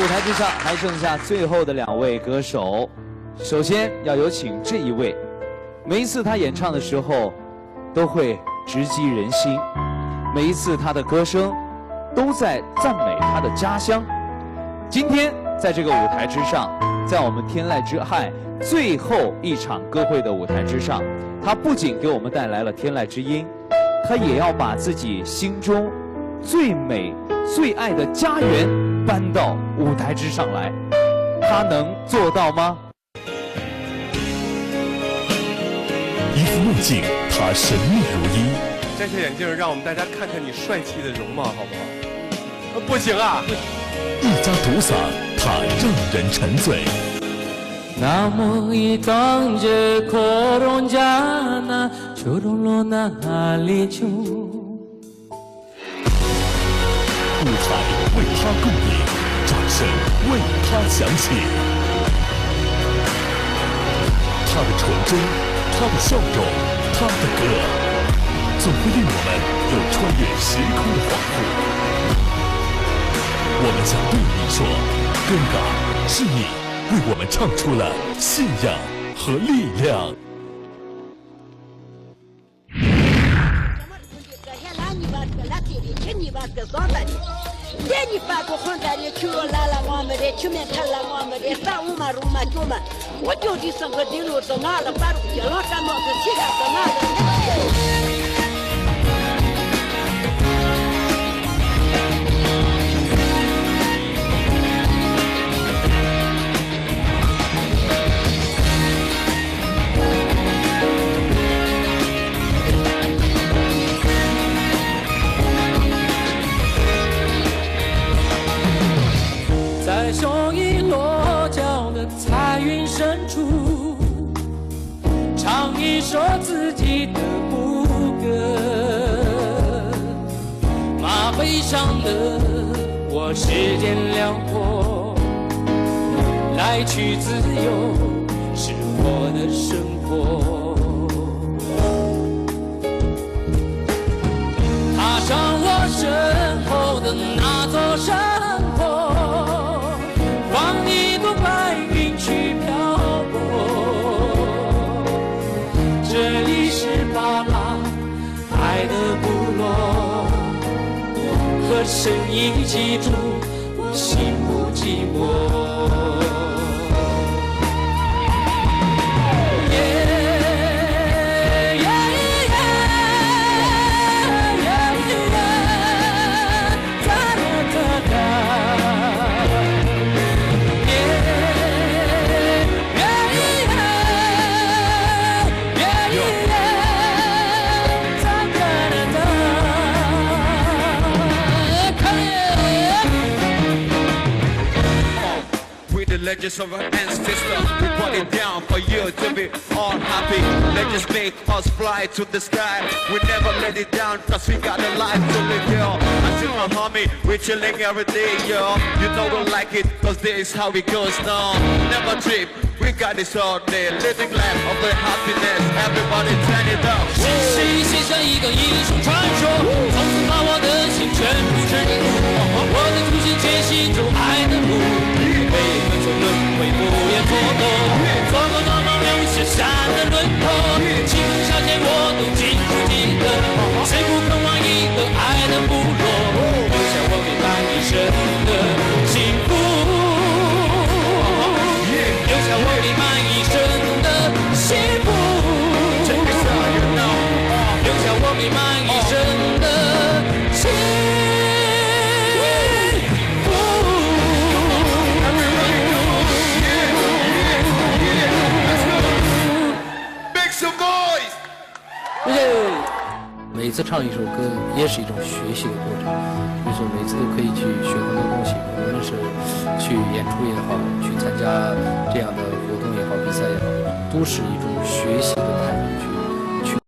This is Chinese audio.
舞台之上还剩下最后的2位歌手，首先要有请这一位，每一次他演唱的时候，都会直击人心，每一次他的歌声都在赞美他的家乡。今天在这个舞台之上，在我们天籁之汉最后一场歌会的舞台之上，他不仅给我们带来了天籁之音，他也要把自己心中最美最爱的家园搬到舞台之上来，他能做到吗？一副梦境，他神秘如一。摘下眼镜，让我们大家看看你帅气的容貌，好不好？不行啊！一家独嗓，他让人沉醉。나무 이동제 코론자나 조롱로나 할리죠 舞台为他共鸣，掌声为他响起。他的纯真，他的笑容，他的歌，总会令我们有穿越时空的恍惚。我们想对你说，哥哥，是你为我们唱出了信仰和力量。在雄鹰落脚的彩云深处，唱一首自己的牧歌。马背上的我时间辽阔，来去自由是我的生活。踏上我身后的那座山坡，放一朵白云去漂泊。这里是巴拉爱的部落，和神一起住，我心不寂寞。Legends of our ancestors, we brought it down for you to be all happy. Legends make us fly to the sky. We never let it down, cause we got a life to live, yo. I see my homie, we chilling every day, yo. You know we like it, cause this is how it goes now. Never trip, we got this all day. Living life of the happiness, everybody turn it up. 是谁写下一个英雄传说，从此把我的心全部沉入。我的初心坚信走爱的路。每个从轮回不言蹉跎，错过刚刚留下山的轮廓，青春夏天我都清楚记得，谁不渴望一个爱的部落，留下我美满一生的幸福，留下我美满一生的幸福，留下我美满一生的幸福。每次唱一首歌也是一种学习的过程，就是每次都可以去学很多东西，无论是去演出也好，去参加这样的活动也好，比赛也好，都是一种学习的态度。